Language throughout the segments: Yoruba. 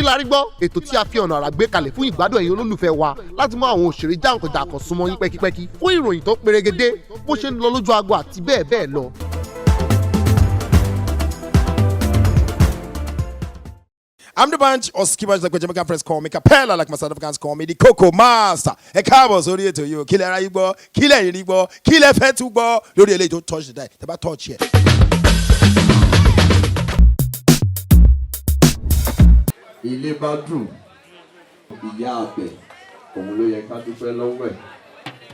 kí la rí gbọ́ ètò tí a fi ọ̀nà àrà gbé kalẹ̀ fún ìgbádùn ẹ̀yin olólùfẹ́ wa láti mú àwọn òṣèré jàǹkànjàǹkàn súnmọ́ yín pẹ́kípẹ́kí fún ìròyìn tó perégedé bó ṣe ń lọ lójú agbo àti bẹ́ẹ̀ bẹ́ẹ̀ lọ. I'm the bunch of skippers like Jamaican friends call me Capella, like my South Africans call me the Coco Master. Ẹ káàbọ̀ sórí ètò yìí o, kí lẹ ra yín gbọ́, kí lẹ yín rí gbọ́, kí lẹ fẹ́ tún gbọ́ lórí eléyìí tó touch the die, tẹ́ bá touch yẹ. Ilé bá dùn, ìyá àbẹ̀, òun ló yẹ ká dúpẹ́ lọ́wọ́ ẹ̀.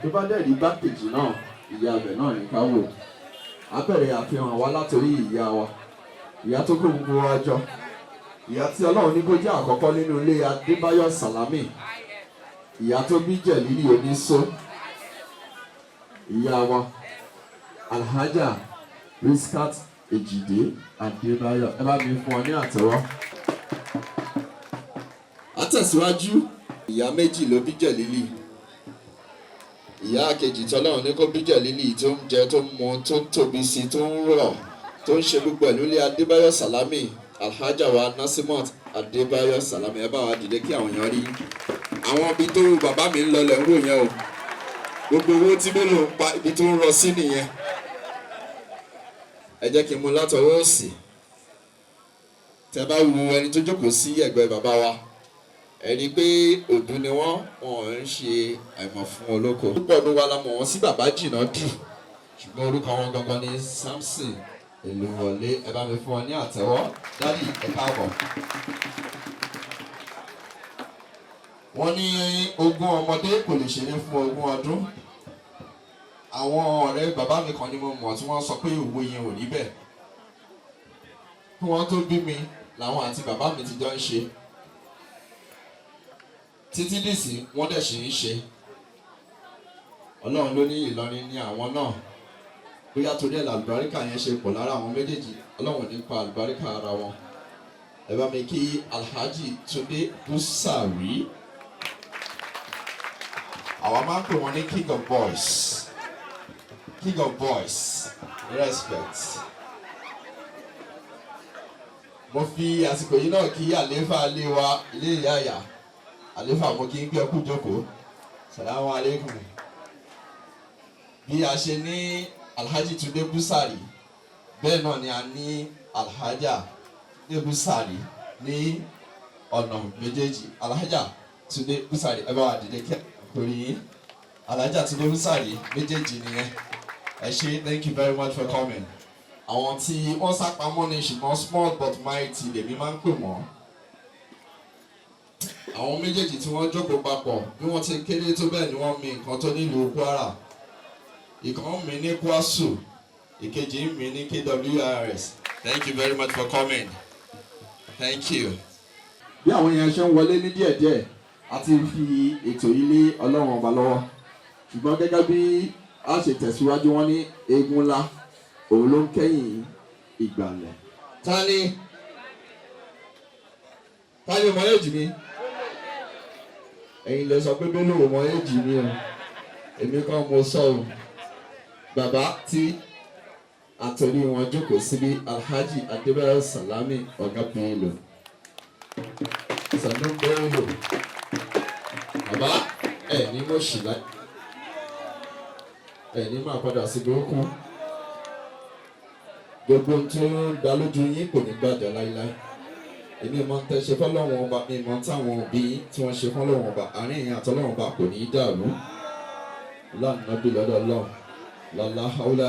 Tó bá dẹ̀ rí bákejì náà, ìyá àbẹ̀ náà ní ká wò. A bẹ̀rẹ̀ àfihàn wa látòrí ìyá wa, ìyá tó kó gbogbo wa jọ. Ìyá tí Ọlọ́run ní kó jẹ́ àkọ́kọ́ nínú ilé Adébáyọ̀ Sàlámì, ìyá tó bí Jẹ̀lílì Onísó, ìyá wa Alhaja Riskat Ejide Adébáyọ̀. Ẹ bá mi fún ọ ní àtẹ́wọ́. Àtẹ̀síwájú, ìyá méjì ló bí Jẹ̀lílì. Ìyá kejì tí Ọlọ́run ní kó bí Jẹ̀lílì tó ń jẹ, tó ń mu, tó ń tóbi sí, tó ń rọ̀, tó ń ṣe gbogbo ẹ̀ nílé Adébáyọ̀ Sàlámì. Alhaja wa Nasimot Adébáyọ̀ Sàlámì, ẹ bá wa dìde kí àwọn èèyàn rí. Àwọn ibi tó wù bàbá mi ń lọ lẹ̀ ń wò yẹn o. Gbogbo owó tí mo lò ń pa ibi tó ń rọ sí nìyẹn. Ẹ jẹ́ kí n mú látọwọ́ òsì. Tẹ́ bá wo ẹni tó jókòó sí ẹ̀gbẹ́ bàbá wa, ẹ rí pé òdú ni wọ́n ń ṣe àìmọ̀ fún olóko. Púpọ̀ ní wa la mọ̀ wọ́n sí bàbá jìnnà dù, ṣùgbọ́n orúkọ wọn gangan ni Samson Èlùwọlé. Ẹ bá mi fún ọ ní àtẹ́wọ́. Dádì, ẹ káàbọ̀. Wọ́n ní ogún ọmọdé kò lè ṣeré fún ogún ọdún. Àwọn ọ̀rẹ́ bàbá mi kan ni mo mọ̀ tí wọ́n sọ pé òwe yẹn ò rí bẹ́ẹ̀. Kí wọ́n tó bí mi làwọn àti bàbá mi ti jọ ń ṣe. Títí dìsí wọ́n dẹ̀ ṣì ń ṣe. Ọlọ́run ló ní Ìlọrin ní àwọn náà. Bóyá torí ẹ̀ làlùbáríkà yẹn ṣe pọ̀ lára àwọn méjèèjì, Ọlọ́run nípa àlùbáríkà ara wọn. Ẹ bá mi kí Alhaji Túndé Búsàrí. Àwa máa ń pè wọ́n ní King of Boys. King of Boys, respect. Mo fi àsìkò yìí náà kí àléfà ilé wa, ilé ìyá ìyá. Àléfà mo kí n gbé ẹkú jókòó. Salamu alaikum. Bí a ṣe ní Alhaji Túndé Búsàrí, bẹ́ẹ̀ náà ni a ní Alhaja Túndé Búsàrí ní ọ̀nà méjèèjì. Alhaja Túndé Búsàrí, ẹ bá wa dìde kí torí yín. Alhaja Túndé Búsàrí méjèèjì nìyẹn. Ẹ ṣé, thank you very much for coming. Àwọn tí wọ́n sápamọ́ ní ṣùgbọ́n small but mighty lèmi máa ń pè wọ́n. Àwọn méjèèjì tí wọ́n jókòó papọ̀ bí wọ́n ti kéré tó bẹ́ẹ̀ ni wọ́n mi nǹkan tó nílùú Kwara. Ìkan mi ní Kwasu, ìkejì mi ní KWRS. Thank you very much for coming. Thank you. Bí àwọn èèyàn ṣe ń wọlé ní díẹ̀díẹ̀, a ti fi ètò yìí lé Ọlọ́run ọba lọ́wọ́. Ṣùgbọ́n gẹ́gẹ́ bí a ṣe tẹ̀síwájú, wọ́n ní eégún ńlá òun ló ń kẹ́yìn ìgbàlẹ̀. Tani ọmọ èjì mi? Ẹ̀yin lè sọ pé Bello ọmọ èjì mi o. Èmi kan mo sọ o. Bàbá tí àtòrí wọn jókòó síbi Alhaji Adébáyọ̀ Sàlámì Ọ̀gá Bello. Sànú Bello. Bàbá ẹ̀ ní mo ṣì láì. Ẹ̀ ní máa padà sí burúkú. Gbogbo tí ó ń dá lójú yín kò ní gbàjà láíláí. Èmi mọ̀ tẹ́ ṣe fọ́lọ́wọ́n ọba, mi mọ̀ táwọn òbí tí wọ́n ṣe fọ́lọ́wọ́n ọba, àárín ìyẹn àtọ́lọ́wọ́n ọba kò ní í dàrú. Lánàá bí lọ́dọ̀ Ọlọ́run. Lọ́lá haúlá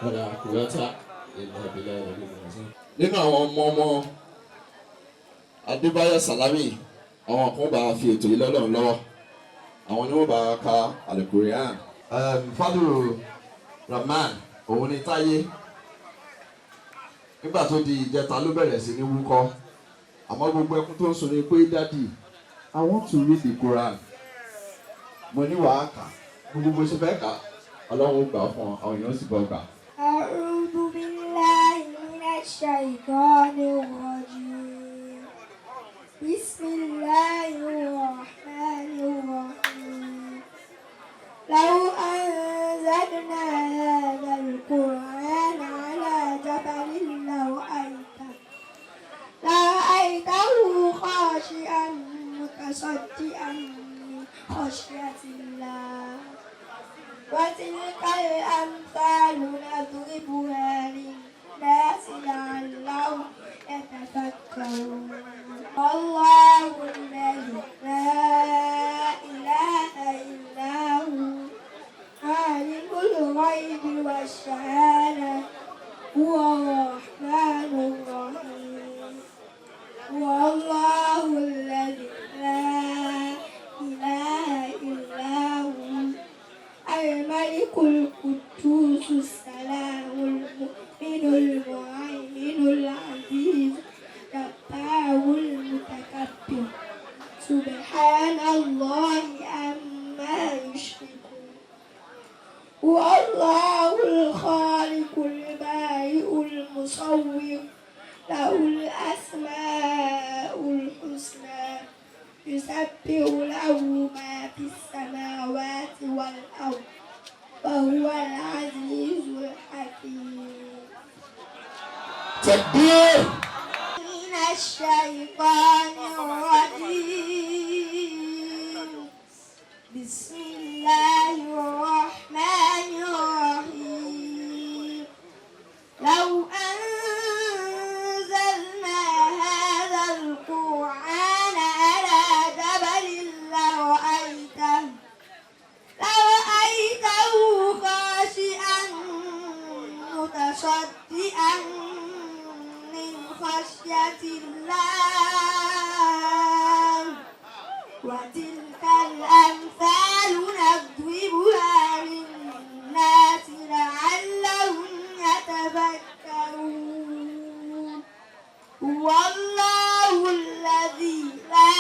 ọ̀dà kùrẹ́tà ìlú ìbílẹ̀ ìlú ìbílẹ̀. Nínú àwọn ọmọ Adébáyọ̀ Sàlámì, àwọn kan bá fi ètò yìí lọ́lọ́run lọ́wọ́. Àwọn ni wọ́n bá ka Al-Qur'an. Fádùrù Rahman, òun ni Táyé. Nígbà tó di ìjẹta ló bẹ̀rẹ̀ sí ní wúkọ́. Àmọ́ gbogbo ẹkún tó ń sun ni pé dádì, I want to read the Quran. Mo ní wàá kà, gbogbo bó ṣe fẹ́ kà, Ọlọ́run gbà fún àwọn èèyàn sì bọ̀ gbà. A'udhu billahi minash shaitanir rajim. Bismillahir rahmanir rahim. Law anzalna hadha al-Qur'ana ala jabalin لرأيته خاشعا متصدئا من خشية الله وتلك الأمثال نضربها للناس لعلهم يتفكرون الله الذي لا إله إلا هو عالم الغيب والشهادة هو الرحمن الرحيم هو الله الذي لا إله إلا هو الملك القدوس السلام المؤمن المهيمن العزيز الجبار المتكبر سبحان الله عما يشركون هو الله الخالق البارئ المصور له الأسماء الحسنى يسبح له ما في السماوات والأرض وهو العزيز الحكيم تكبير من الشيطان الرجيم بسم الله الرحمن الرحيم لو أنزلنا هذا القرآن على جبل لرأيته خاشعا متصدئا من خشية الله وتلك الأمثال نضربها للناس لعلهم يتفكرون هو الله الذي لا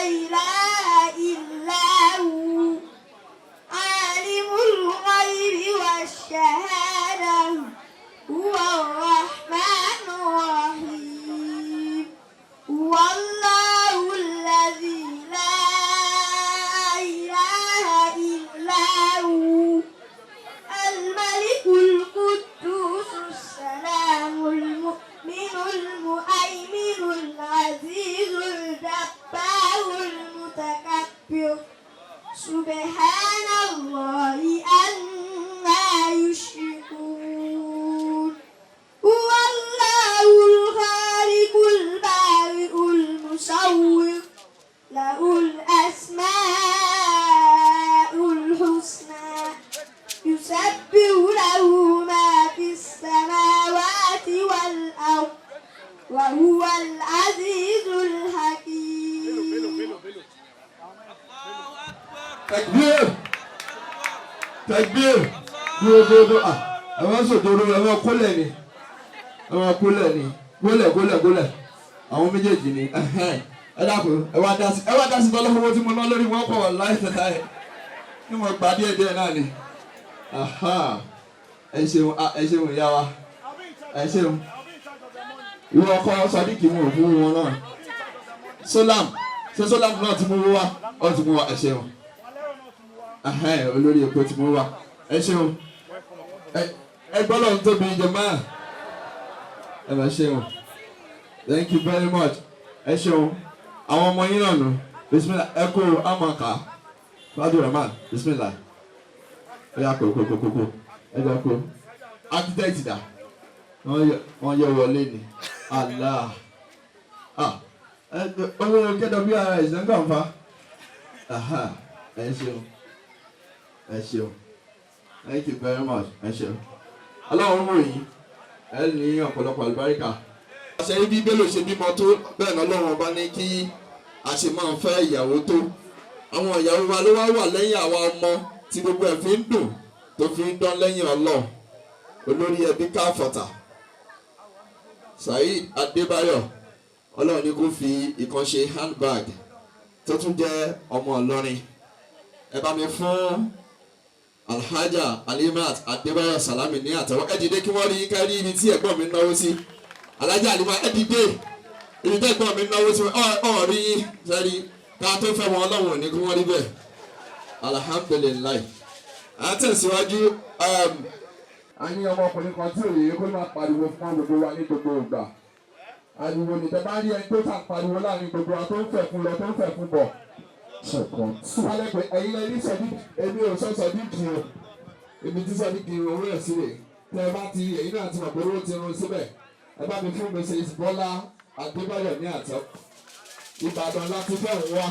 إله إلا هو عالم الغيب والشهادة هو الرحمن الرحيم هو الله الذي لا إله إلا هو الملك القدوس السلام المؤمن المهيمن العزيز الجبار المتكبر سبحان الله عما يشركون هو الله الخالق البارئ المصور له الأسماء الحسنى يسبح له ما في السماوات والأرض وهو العزيز الحكيم تكبير تكبير dúró àwọn sòdòrò àwọn kólẹ̀ ni gólẹ̀ àwọn méjèèjì ni ẹ dákun ẹ wá dá sí tọ́lọ́fọwọ́ tí mo ná lórí wọn pọ̀ láì tẹ̀lé ẹ̀ ní mo gbà díẹ̀ náà ni ẹ ṣeun ìyá wa ẹ ṣeun ìwọ ọkọ sọdíkì mú òfin wọn náà sólàm náà ti mú wá ọ ti mú wa ẹ ṣeun olórí epo ti mú wa ẹ ṣeun ẹ gbọ́dọ̀ ń tóbi jẹ̀mọ́ ẹ bá ṣeun thank you very much ẹ ṣeun àwọn ọmọ yín náà nù bisimilah ẹ kó amọ̀ká fadu rahman bisimilah ẹ yà kó ẹ jọ kó architect dà wọ́n yọ wọlé ni allah owó KWRS ń gbà ń fa ẹ ṣeun thank you very much ẹ ṣeun ọlọ́run mú yín ẹ ní ọ̀pọ̀lọpọ̀ àlùbáríkà. àṣẹ ibi bélò ṣe bímọ tó bẹ́ẹ̀ náà ọlọ́run ọba ní kí a ṣe máa fẹ́ ìyàwó tó àwọn ìyàwó wa ló wá wà lẹ́yìn àwa ọmọ tí gbogbo ẹ̀ fi ń dùn tó fi ń dán lẹ́yìn ọlọ́run olórí ẹbí káfọ̀tà Saheed Adébáyọ̀ ọlọ́run ní kó fi ìkan ṣe handbag tó tún jẹ́ ọmọ Ìlọrin ẹ bá mi fún Alhaja Alimat Adébáyọ̀ Salami ní àtẹ́wọ́ ẹ dìde kí wọ́n rí ká rí ibi tí ẹ̀gbọ́n mi náwó sí Alhaja Alimat ẹ dìde ibi tí ẹ̀gbọ́n mi náwó sí ọ̀rí sẹ́rí ká tó fẹ́ wọn ọlọ́run ní kí wọ́n rí bẹ́ẹ̀ alhamdulilayi à ń tẹ̀síwájú a ní ọmọkùnrin kan tí òye kó máa pariwo fún gbogbo wa ní gbogbo ìgbà ariwo ni tẹ bá rí ẹni tó ṣàpariwo láàrin gbogbo àwọn tó ń fẹ́ fún lọ tó ń fẹ́ fún bọ̀. Wálé pé ẹ̀yin lẹ ní sọ̀dí èmi ò sọ sọ̀dí kì í o èmi ti sọ̀dí kì í owó ẹ̀ sílẹ̀ tẹ ẹ bá ti rí èyí náà ti mọ̀ pé owó ti run síbẹ̀ ẹ bá mi fún Mrs. Bọ́lá Adébáyọ̀ ní àtọ́ Ìbàdàn láti fẹ́ òun wá.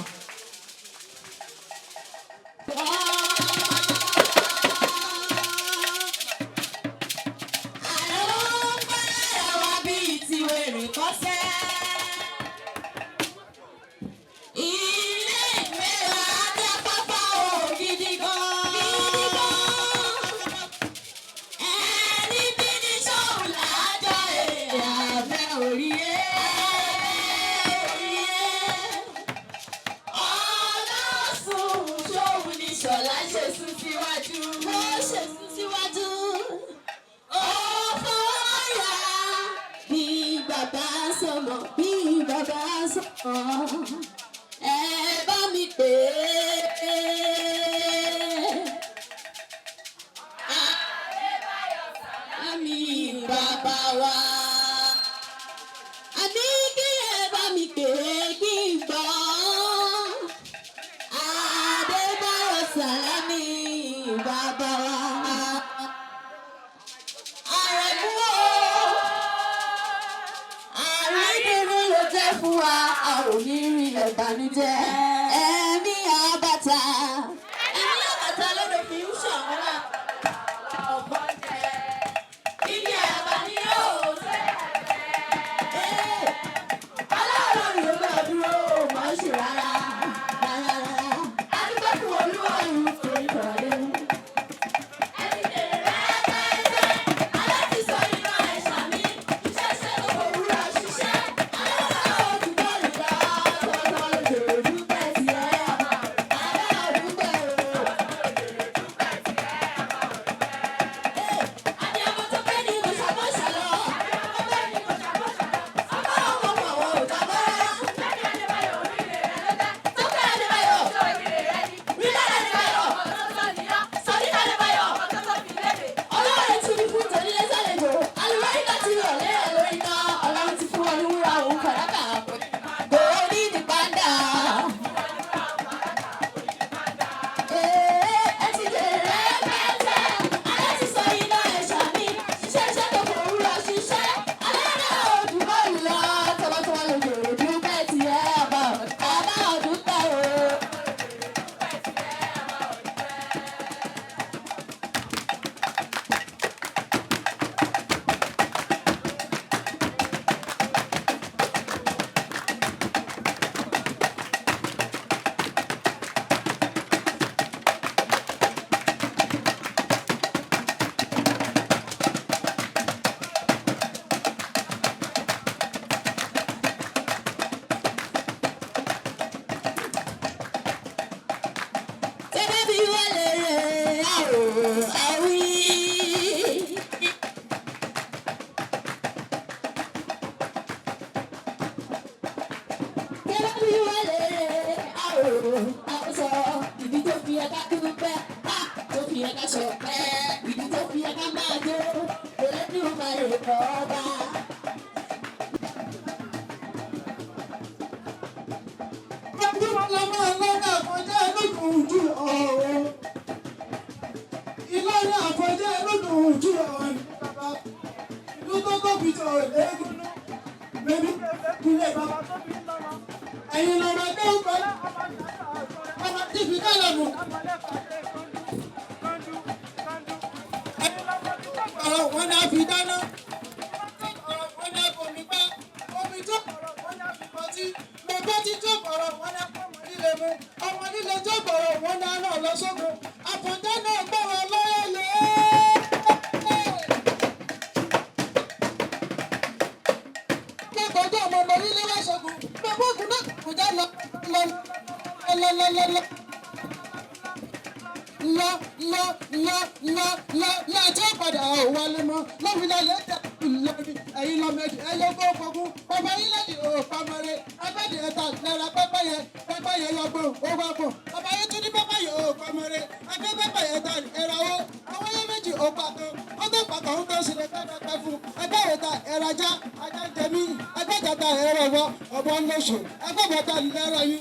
Ẹgbẹ́ ìta ẹ̀rajà ajá jẹ̀mí ẹgbẹ́ ìjàta ẹ̀rọ wọ ọ̀bọ̀ ńlọ́sọ̀ ẹgbẹ́ bọ́tà ní ẹ̀rọ yìí.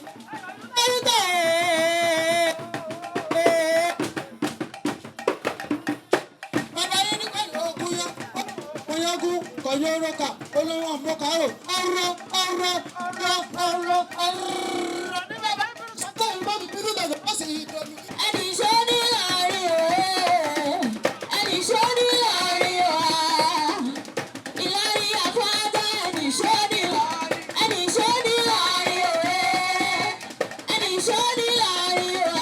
ẹ̀rọ tó bàbá yín ní pẹ̀lú ogun yẹn kọ̀yọ́ ọ̀rọ̀kà olówó ọ̀mọ́kàrò ọ̀rọ̀ ní bàbá sọ́kọ̀ ìbọn bíbí lọ́dọ̀ ó sì yí dọ́nu. ẹni ṣó ní láàrin o ẹni ṣó ní láàrin o ìlàrí àfọ́dá ẹni ṣó ní láàrin ẹni ṣó ní láàrin o ẹni ṣó ní láàrin o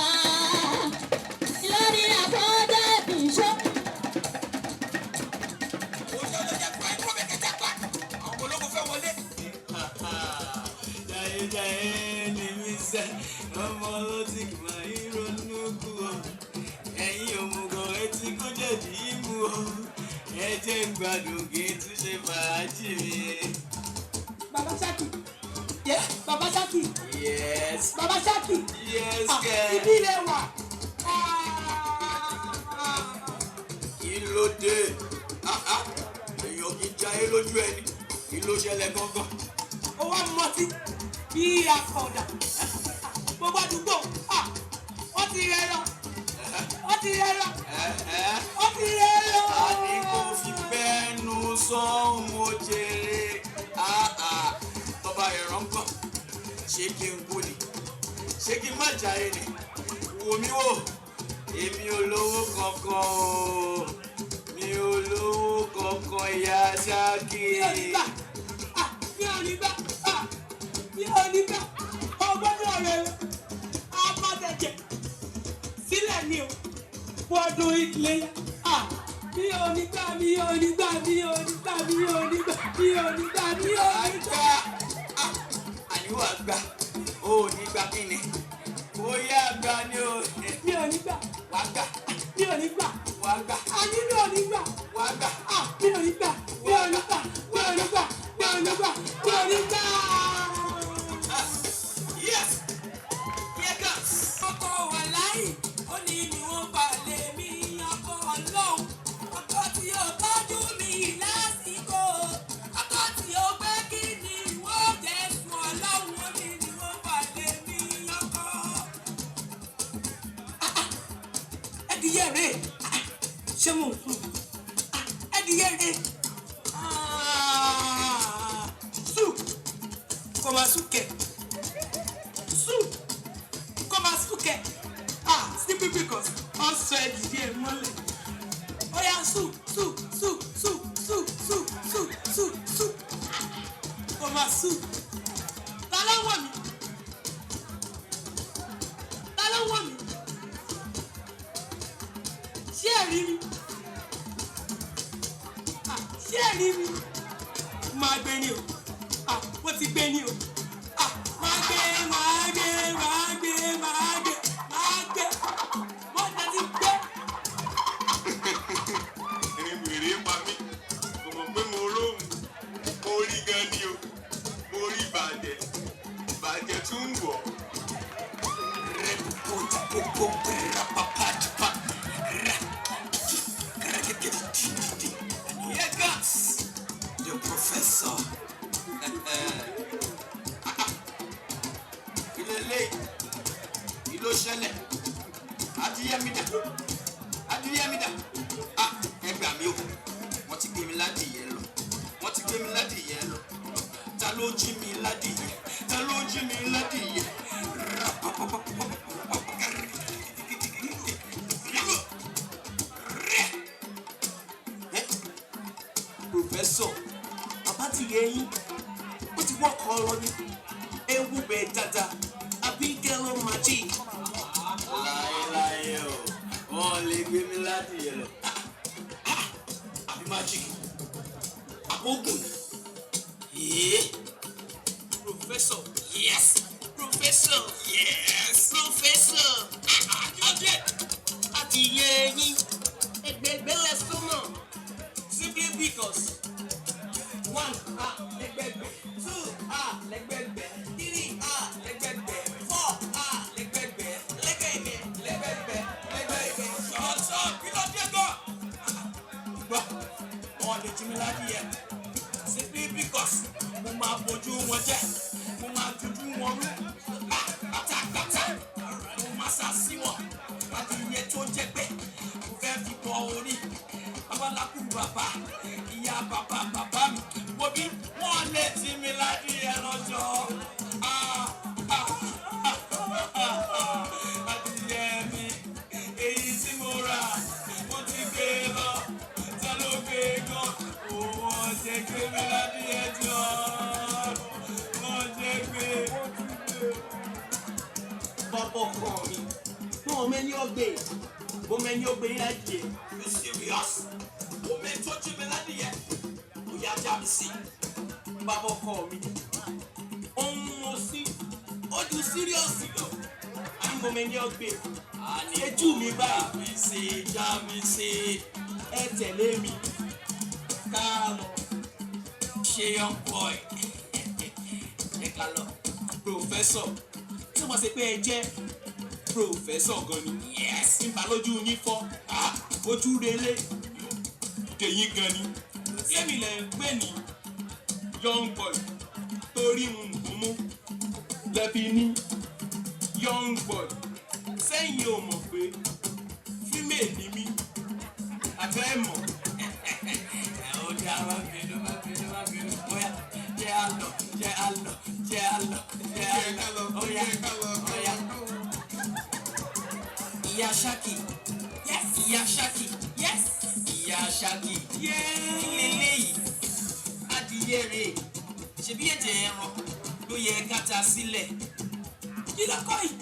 ìlàrí àfọ́dá ẹni ṣó. ọmọ ọlọ́tí máa ń ronú kú ọ ẹ̀yin òmùgọ̀ etí kó jẹ̀bi ìmú ọ ẹ jẹ́ gbádùn kí n tún ṣe fàájì mi. Baba Shaki. Yes, Baba Shaki. Yes. Baba Shaki. Yes, kẹ. Ibi ilé wa. Kí ló dé? Èèyàn kì í jayé lójú ẹni. Kí ló ṣẹlẹ̀ gangan? Ó wá mọtí bí akọ̀dà. Gbogbo àdúgbò. Wọ́n ti rẹ̀ lọ. Wọ́n ti rẹ̀ lọ. Wọ́n ti rẹ̀ lọ. A ní kó fi bẹ́ẹ̀nu sọ́hun òjèrè. Tọ́ba ẹ̀rọ ń kọ́. Ṣé kí n kú ni? Ṣé kí n má jayé ni? Wò mí wò. Èmi ò lówó kankan o. Mi ò lówó kankan ìyá Ṣákì. Mi ò ní gbà. Mi ò ní gbà. Ọgbọ́dọ̀ rẹ̀ apátẹ̀jẹ̀ sílẹ̀ ni o. Fọdún ìdílé yá. Mi ò ní gbà. Mi ò ní gbà. Mi ò ní gbà. Mi ò ní gbà. Mi ò ní gbà. Mi ò ní gbà. Àníwá gbà. O ò ní gbà kí ni? Bóyá gbà ni o. Mi ò ní gbà. Wàá gbà. Mi ò ní gbà. Wàá gbà. Àní mi ò ní gbà. Wàá gbà. Mi ò ní gbà. Mi ò ní gbà. Mi ò ní gbà. Mi ò ní gbà. Mi ò ní gbà. Yes! Here comes! Ọkọ wà láyé, ó ní ni wọ́n bá lè mí ọkọ ọlọ́run. Ọkọ tí ó tọ́jú mi lásìkò. Ọkọ tí ó pẹ́ kí ni wọ́n jẹ́ sùn ọlọ́run. Ó ní ni wọ́n bá lè mí ọkọ. Ẹdìyẹ rẹ̀ ṣé mo fún un? Ẹdìyẹ rẹ̀ sùn kò máa sùn kẹ̀. Simply because all sweat here mọ́lẹ̀. Oya su. Kò máa su. Ta ló wọ̀ mí? Ṣé ẹ rí mi? Ṣé ẹ rí mi? Máa gbé ni o. Wọ́n ti gbé ni o. Máa gbé. Here comes the professor. Ilé ṣẹlẹ̀. Adìyẹ mi dà. Ẹ gbà mí o. Wọ́n ti gbé mi ládìyẹ lọ. Ta ló jí mi ládìyẹ? Professor, bàbá ti yẹ yín. Ó ti wọ́kọ̀ lọ ní. Ewu bẹ̀ dada. Abígẹ́lọ́ magic. Láyé o, wọ́n lè gbé mi ládìyẹ lọ. Àbí magic. Àbógun. Professor, yes. Professor. Adé. Àti yẹ yín. Ẹgbẹ̀gbẹ̀ lẹ́sọ̀mọ̀. Simply because 1 lẹ́gbẹ̀gbẹ̀, 2 lẹ́gbẹ̀gbẹ̀, 3 lẹ́gbẹ̀gbẹ̀, 4 lẹ́gbẹ̀gbẹ̀, lẹ́gbẹ̀gbẹ̀. Sọ̀tọ̀ kí ló dé gan? Gbọ́, wọ́n lè jí mi ládìyẹ. Simply because mo máa bójú wọn jẹ́ mo máa dúdú wọn rú pátápátá mo máa sá sí wọn adìyẹ tó jẹ́ pé mo fẹ́ fi bọ orí babaláku bàbá ìyá bàbá mi wo bí wọ́n lè tì mí ládìyẹ lọ́jọ́ adìyẹ mi èyí tí mo rà mo ti gbé lọ ta ló gbé gan owó ọ̀jẹ̀ gbé mi ládìyẹ jọ ọ̀jẹ̀ gbé. Bọ́bọ̀ kọ̀ mi mo mẹ́ni ọgbẹ́ mo mẹ́ni ọgbẹ́ yín ládìyẹ you serious mo mẹ́ni tó jí mi ládìyẹ mo yá já mi sí bọ́bọ̀ kọ̀ mi ohun mo sí ojú serious lọ àní mo mẹ́ni ọgbẹ́ àní ojú mi báyìí já mi sí ẹ tẹ̀lé mi ká lọ ṣe young boy ẹ ká lọ professor tí wọ́n ṣe pé ẹ jẹ́ professor gan ni yes nígbà lójú yín fọ́ ojú relé tèyí gan ni sẹ́mi lẹ̀ ń pè ní young boy torí mú lẹ́bi ní young boy sẹ́yìn ò mọ̀ pé female ni mí abẹ́ mọ̀ ó jẹ́ àwọn bínú bóyá jẹ́ àlọ́ óyá. Ìyá Ṣákì yes ìyá Ṣákì yes ìyá Ṣákì lélẹ́yìí adìyẹ rè ṣebí ẹ̀jẹ̀ ẹran ló yẹ ká ta sílẹ̀ kí ló kọ́ yìí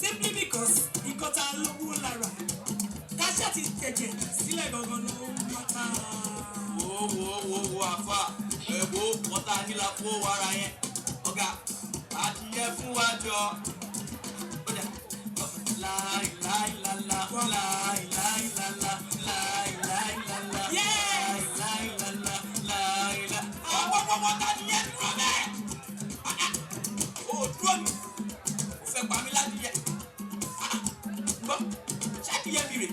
simply because nǹkan tá a lówó lára káṣá ti tẹ̀jẹ̀ sílẹ̀ gangan ló ń mọ́ta. wo àfà ẹ̀wò ọ̀tá nílà fún wàrà yẹn ọ̀gá adìyẹ fún wa jọ. Láìláìlàlá láìláìlàlá láìláìlàlá láìláìlàlá. Àwọn tani yẹn dúró bẹ́ẹ̀. Ó dúró mi, ó fẹ́ pa mí ládìyẹ. Gbọ́, ṣé adìyẹ mi rè?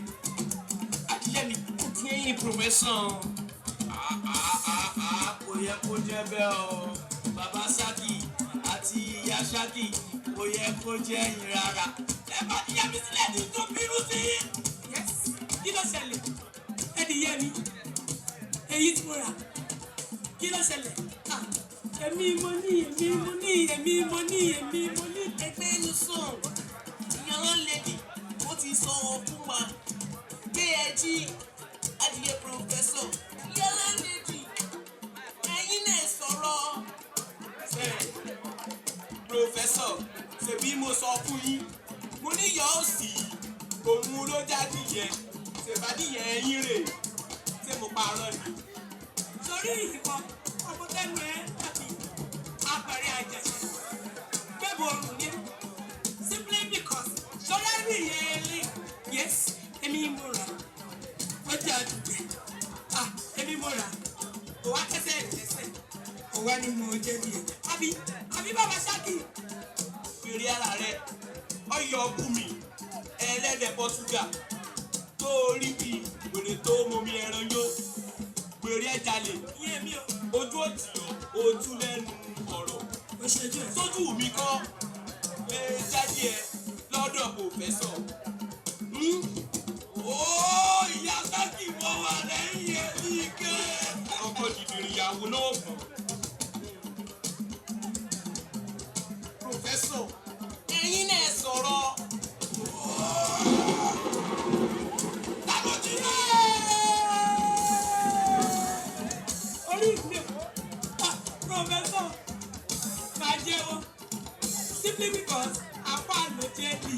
Adìyẹ mi kò tí ẹ̀yìn professor. Kò yẹ kó jẹ́ bẹ́ẹ̀ o. Bàbá Ṣákì àti ìyá Ṣákì kò yẹ kó jẹ́ ẹ̀yìn rárá. Ẹ bá díyẹ mi sílẹ̀ ní tó bínú sí. Kí ló ṣẹlẹ̀? Ẹdìyẹ mi, èyí tí mo rà. Kí ló ṣẹlẹ̀? Èmi mo ní. Ẹgbẹ́ inú sùn, ìyàwó lèdì, ó ti sọ fún wa. Gbé ẹ jí adìyẹ professor. Ìyàwó lèdì, ẹ̀yin náà sọ̀rọ̀. Professor, ṣebí mo sọ fún yín. Mo ní yọ ó sì òun ló jáde yẹn ṣèbádìí yẹn ẹyin rè ṣé mo parọ́ ni. Sórí ìkọ ọmọ tẹnu ẹ tàbí apẹ̀rẹ̀ àjẹsẹ̀ gbẹ̀bọ̀ ọ̀run ni simply because sọ́lá rí yẹn lé yes èmi mo rà ọjà àdùgbẹ́ èmi mo rà òwá kẹsẹ̀ ẹ̀jẹ̀sẹ̀ òwá ni mo jẹ́ bí ẹ̀ àbí bàbá Ṣákì fèrè ara rẹ̀ ọyọ bùnmi ẹlẹ́dẹ̀ Portugal tó rí bí wèrè tó momi ẹran yó wèrè ẹ̀jalè ojú òtì ojú lẹ́nu ọ̀rọ̀ sójú mi kọ́ jáde ẹ lọ́dọ̀ professor. Ìyá Ṣákì mo wà lẹ́yìn ẹ̀mí kẹ́. ọkọ̀ dìbìrì ìyàwó náà fún. Professor ẹ̀yin náà sọ̀rọ̀. Orí ìpínlẹ̀ Professor máa jẹ́wọ́ simply because apá ló jẹ́ bí.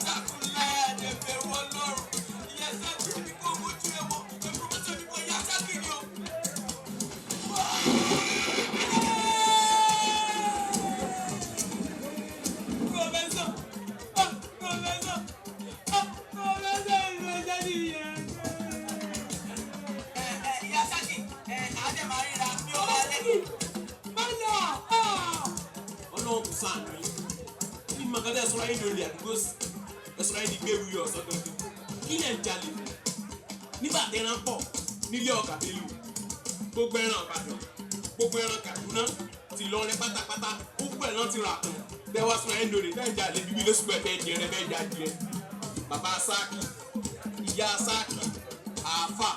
Takunla ẹ̀dẹ̀fẹ̀ wọ lọ́rùn. Ìyá Ṣákì ní kó mojú ẹ̀wọ̀ ẹ̀ Professor ní kò yá Ṣákì ni o. Sànù yìí ní mọ̀kàtà ẹ̀sọ́ra yìí lórí àdúgbò sí ẹ̀sọ́ra yìí ní gbé wíwọ̀ ọ̀sán gangan kí lẹ̀ ń jalè nígbà tẹ́ran pọ̀ nílé ọ̀gá bẹ́lú gbogbo ẹran Ìbàdàn gbogbo ẹran Kaduna ti lọ rẹ pátápátá gbogbo ẹ̀ náà ti rà tán tẹ́wọ́ sọ ẹ̀ ń lòrè tẹ́jà lé bíbí lóṣù pẹ̀fẹ́ jẹ rẹ fẹ́ jà jẹ bàbá Sáàkì ìyá Sáàkì àáfà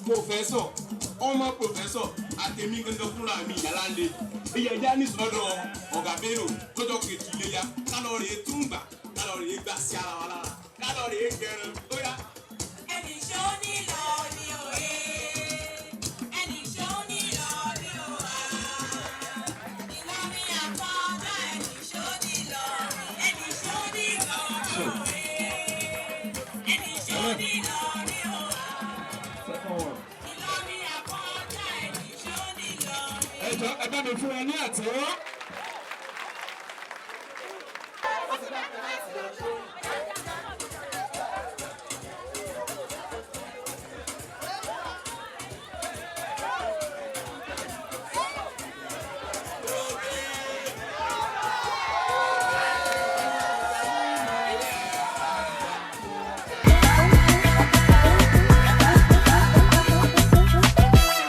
pòfẹ́sọ̀ ọmọ pòfẹ́sọ̀ àtẹ̀mí gangan fúnra mi ìyàlá ń lè iye ẹja ní sọ́dọ̀ ọ̀gá Bello lọ́jọ́ kejì iléyà kálọ̀rì túngbà kálọ̀rì gbà sí ara wa lára kálọ̀rì gẹ̀rẹ̀ tó yá. ẹnì ṣó ní lọ ní òye ẹnì ṣó ní lọ ní òwà Ìlọrin àkọ́dá ẹnì ṣó ní lọ ẹnì ṣó ní lọ ní òye ẹnì ṣó ní lọ ní òwà Ìlọrin àkọ́dá ẹnì ṣó ní lọ ní. ẹjọ́ ẹ bá mi fún wọn ní àtẹ́wọ́.